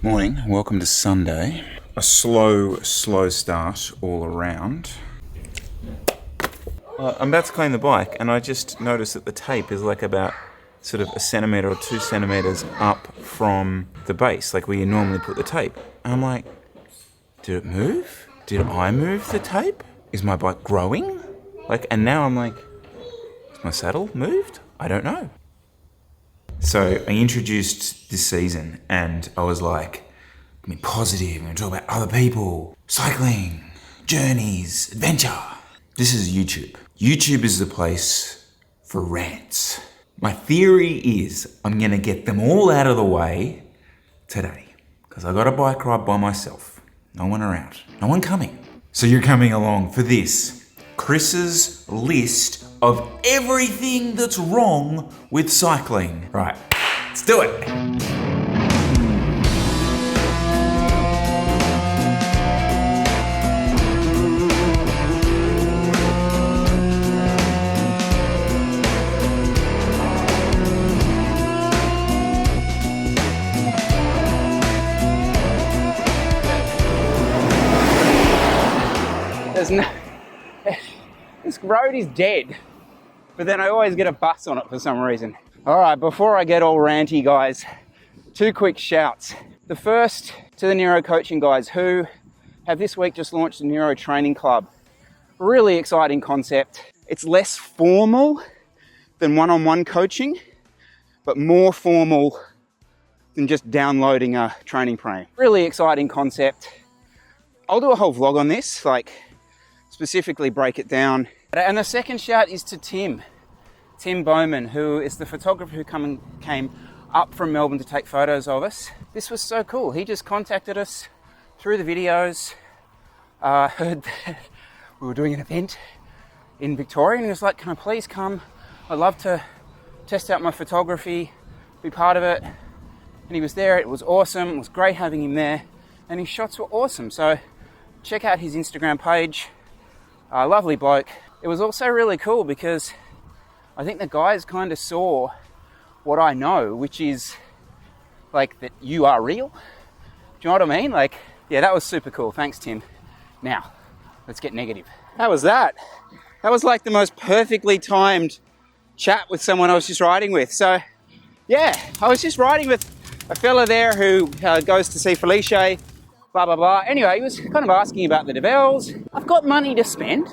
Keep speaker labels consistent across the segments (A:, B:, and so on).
A: Morning, welcome to Sunday. A slow start all around. I'm about to clean the bike and I just noticed that the tape is like about sort of a centimetre or 2 centimetres up from the base, like where you normally put the tape. And I'm like, did it move? Did I move the tape? Is my bike growing? And now I'm like, is my saddle moved? I don't know. So I introduced this season and I was like, positive, I'm gonna talk about other people, cycling, journeys, adventure. This is YouTube. YouTube is the place for rants. My theory is I'm gonna get them all out of the way today because I got a bike ride by myself. No one around, no one coming. So you're coming along for this, Chris's list of everything that's wrong with cycling. Right, let's do it.
B: This road is dead, but then I always get a bus on it for some reason. All right, before I get all ranty, guys, 2 quick shouts. The first to the Neuro Coaching guys who have this week just launched a Neuro Training Club. Really exciting concept. It's less formal than one-on-one coaching, but more formal than just downloading a training plan. Really exciting concept. I'll do a whole vlog on this, specifically break it down. And the second shout is to Tim Bowman, who is the photographer who came up from Melbourne to take photos of us. This was so cool. He just contacted us through the videos, heard that we were doing an event in Victoria, and he was like, can I please come? I'd love to test out my photography, be part of it. And he was there, it was awesome, it was great having him there, and his shots were awesome. So check out his Instagram page. Lovely bloke. It was also really cool because I think the guys kind of saw what I know, which is that you are real. Do you know what I mean? Yeah, that was super cool. Thanks, Tim. Now, let's get negative. How was that? That was the most perfectly timed chat with someone I was just riding with. So, yeah, I was just riding with a fella there who goes to see Felice, blah, blah, blah. Anyway, he was kind of asking about the Devels. I've got money to spend.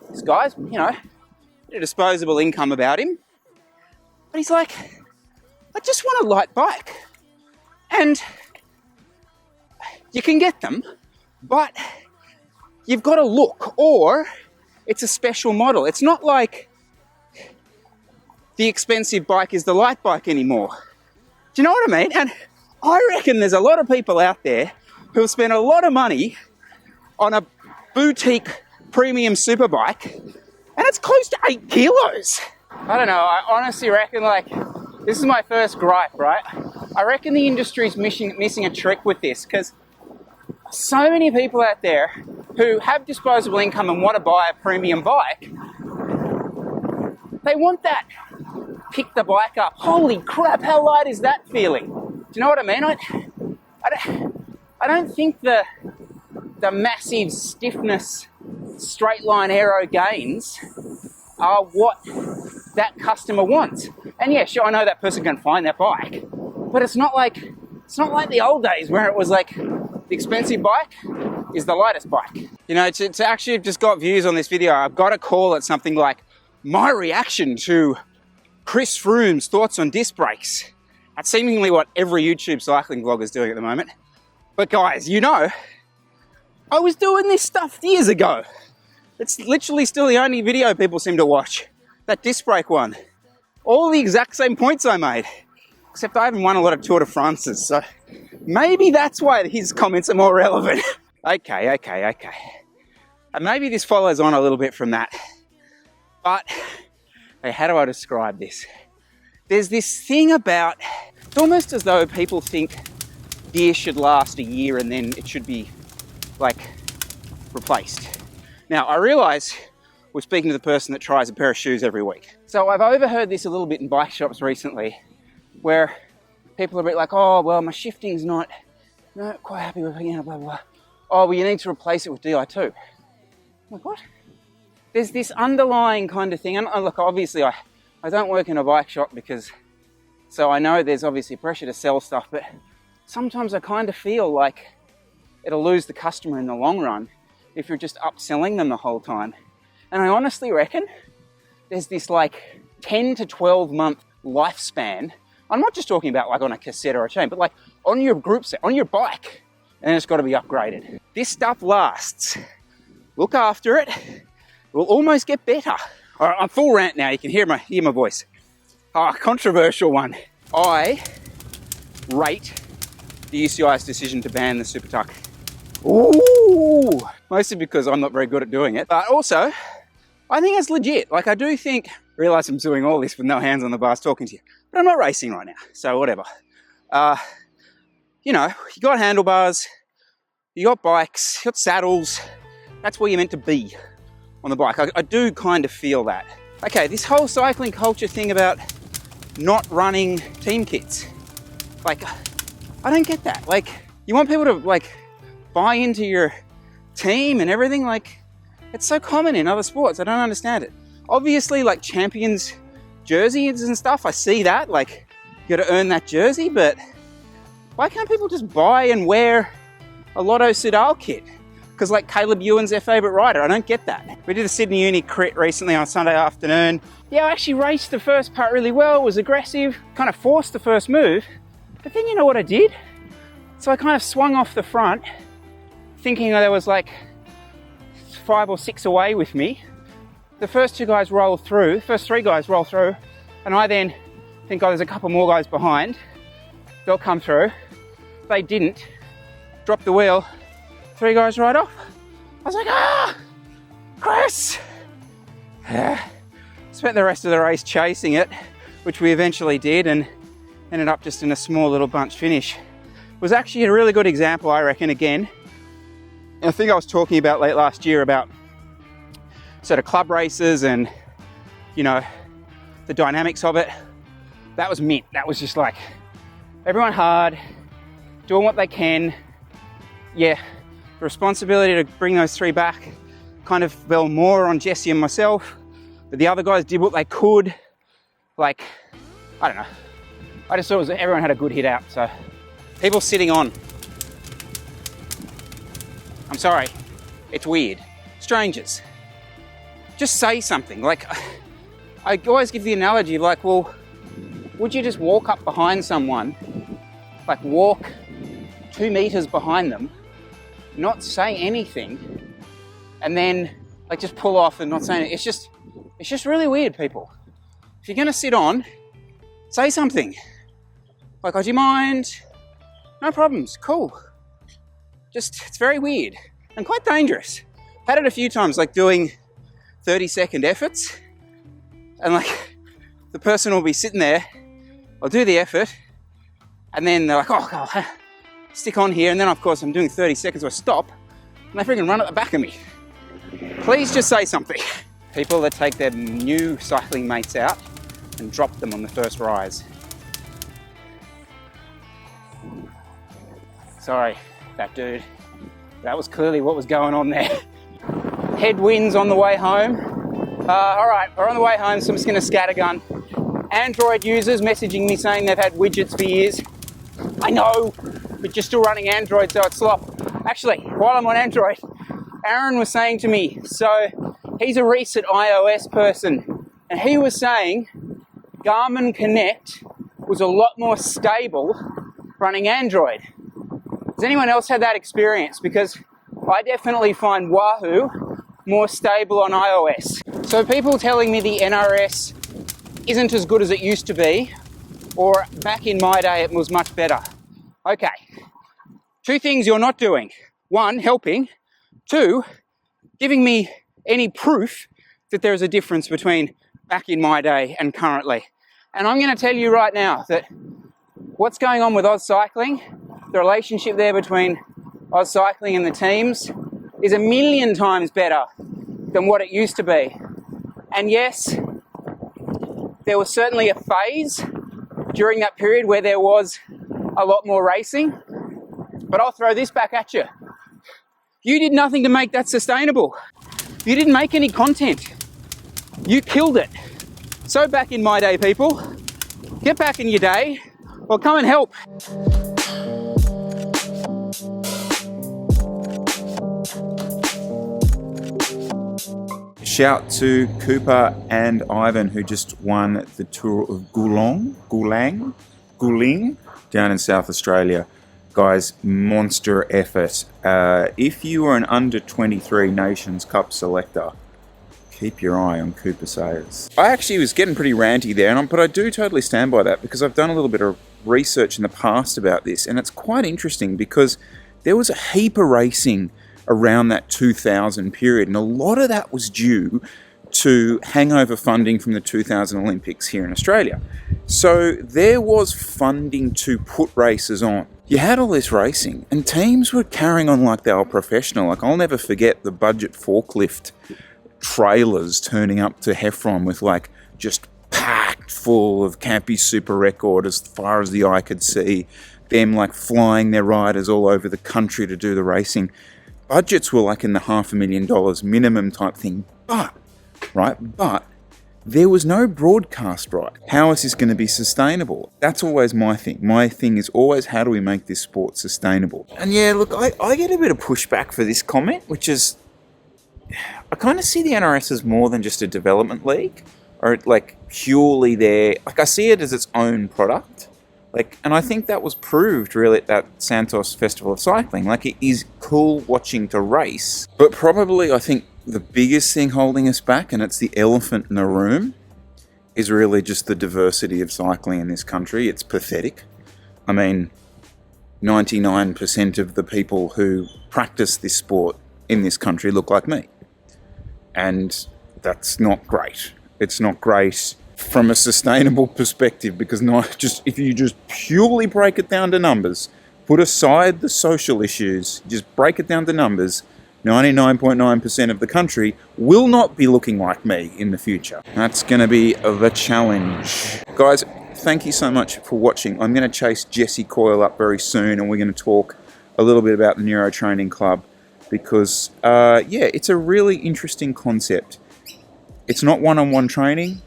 B: This guy's, a disposable income about him. But he's like, I just want a light bike. And you can get them, but you've got to look, or it's a special model. It's not like the expensive bike is the light bike anymore. Do you know what I mean? And I reckon there's a lot of people out there who've spent a lot of money on a boutique premium superbike, and it's close to 8 kilos. I don't know, I honestly reckon this is my first gripe, right? I reckon the industry's missing a trick with this, because so many people out there who have disposable income and want to buy a premium bike, they want that pick the bike up. Holy crap, how light is that feeling? Do you know what I mean? I don't think the massive stiffness, straight line aero gains are what that customer wants. And yeah, sure, I know that person can find that bike, but it's not like the old days where it was the expensive bike is the lightest bike. To actually have just got views on this video, I've got to call it something like my reaction to Chris Froome's thoughts on disc brakes. That's seemingly what every YouTube cycling vlogger is doing at the moment. But guys, I was doing this stuff years ago. It's literally still the only video people seem to watch. That disc brake one. All the exact same points I made. Except I haven't won a lot of Tour de France's, so maybe that's why his comments are more relevant. Okay. And maybe this follows on a little bit from that. But, how do I describe this? There's this thing about, it's almost as though people think gear should last a year and then it should be replaced. Now, I realise we're speaking to the person that tries a pair of shoes every week. So I've overheard this a little bit in bike shops recently, where people are a bit like, oh, well, my shifting's not No, quite happy with it, blah, blah, blah. Oh, well, you need to replace it with Di2. I'm like, what? There's this underlying kind of thing. And look, obviously I don't work in a bike shop so I know there's obviously pressure to sell stuff, but sometimes I kind of feel like it'll lose the customer in the long run if you're just upselling them the whole time. And I honestly reckon there's this like 10 to 12 month lifespan. I'm not just talking about like on a cassette or a chain, but like on your group set, on your bike, and it's got to be upgraded. This stuff lasts. Look after it. It will almost get better. All right, I'm full rant now. You can hear my voice. Controversial one. I rate the UCI's decision to ban the Super Tuck. Ooh! Mostly because I'm not very good at doing it, but also I think it's legit. Like I do think, realize I'm doing all this with no hands on the bars talking to you, but I'm not racing right now, so whatever. You know, you got handlebars, you got bikes, you got saddles. That's where you're meant to be on the bike. I do kind of feel that. Okay, this whole cycling culture thing about not running team kits. Like, I don't get that. Like, you want people to like buy into your team and everything? Like, it's so common in other sports. I don't understand it. Obviously, like champions jerseys and stuff, I see that. Like, you got to earn that jersey, but why can't people just buy and wear a Lotto Soudal kit? Because like Caleb Ewan's their favourite rider. I don't get that. We did a Sydney Uni crit recently on Sunday afternoon. Yeah, I actually raced the first part really well, was aggressive, kind of forced the first move. But then you know what I did? So I kind of swung off the front, thinking there was like 5 or 6 away with me. The first 2 guys roll through, first 3 guys roll through, and I then think, oh, there's a couple more guys behind. They'll come through. They didn't. Dropped the wheel. 3 guys right off. I was like, Chris! Spent the rest of the race chasing it, which we eventually did, and ended up just in a small little bunch finish. It was actually a really good example, I reckon, again. And I think I was talking about late last year about sort of club races and, you know, the dynamics of it. That was mint. That was just like, everyone hard, doing what they can. Yeah, the responsibility to bring those 3 back kind of fell more on Jesse and myself, but the other guys did what they could. Like, I don't know. I just thought everyone had a good hit out, so. People sitting on. I'm sorry, it's weird. Strangers. Just say something. Like, I always give the analogy of like, well, would you just walk up behind someone, like walk 2 meters behind them, not say anything, and then like just pull off and not say anything? It's just really weird, people. If you're gonna sit on, say something. Like, oh, do you mind? No problems, cool. It's very weird and quite dangerous. Had it a few times, like doing 30-second efforts, and like the person will be sitting there, I'll do the effort, and then they're like, oh, God, stick on here, and then of course I'm doing 30 seconds, so I stop, and they freaking run at the back of me. Please just say something. People that take their new cycling mates out and drop them on the first rise. Sorry, that dude. That was clearly what was going on there. Headwinds on the way home. All right, we're on the way home, so I'm just gonna scattergun. Android users messaging me saying they've had widgets for years. I know, but you're still running Android, so it's slop. Actually, while I'm on Android, Aaron was saying to me, so he's a recent iOS person, and he was saying Garmin Connect was a lot more stable running Android. Has anyone else had that experience? Because I definitely find WAHOO more stable on iOS. So people telling me the NRS isn't as good as it used to be, or back in my day it was much better. Okay, 2 things you're not doing. 1, helping. 2, giving me any proof that there is a difference between back in my day and currently. And I'm going to tell you right now that what's going on with Oz Cycling, the relationship there between Oz Cycling and the teams is 1,000,000 times better than what it used to be. And yes, there was certainly a phase during that period where there was a lot more racing. But I'll throw this back at you. You did nothing to make that sustainable. You didn't make any content. You killed it. So back in my day, people, get back in your day or come and help.
A: Shout to Cooper and Ivan, who just won the Tour of Guling down in South Australia. Guys, monster effort. If you are an under 23 Nations Cup selector, keep your eye on Cooper Sayers. I actually was getting pretty ranty there, but I do totally stand by that because I've done a little bit of research in the past about this, and it's quite interesting because there was a heap of racing around that 2000 period, and a lot of that was due to hangover funding from the 2000 Olympics here in Australia. So there was funding to put races on. You had all this racing, and teams were carrying on like they were professional. Like, I'll never forget the budget forklift trailers turning up to Heffron with like just packed full of Campy Super Record as far as the eye could see, them like flying their riders all over the country to do the racing. Budgets were like in the $500,000 minimum type thing, but there was no broadcast right. How is this going to be sustainable? That's always my thing. My thing is always, how do we make this sport sustainable? And yeah, look, I get a bit of pushback for this comment, which is, I kind of see the NRS as more than just a development league, or like purely there. Like, I see it as its own product. Like, and I think that was proved really at that Santos Festival of Cycling. Like, it is cool watching to race, but probably I think the biggest thing holding us back, and it's the elephant in the room, is really just the diversity of cycling in this country. It's pathetic. I mean, 99% of the people who practice this sport in this country look like me. And that's not great. It's not great from a sustainable perspective, because not just, if you just purely break it down to numbers, put aside the social issues, just break it down to numbers, 99.9% of the country will not be looking like me in the future. That's going to be the challenge. Guys, thank you so much for watching. I'm going to chase Jesse Coyle up very soon, and we're going to talk a little bit about the Neuro Training Club, because, yeah, it's a really interesting concept. It's not one-on-one training,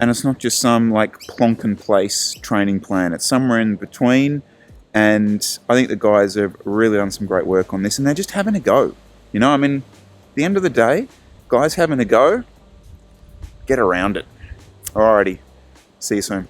A: and it's not just some like plonk-and-place training plan. It's somewhere in between, and I think the guys have really done some great work on this, and they're just having a go. You know, I mean, at the end of the day, guys having a go, get around it. Alrighty, see you soon.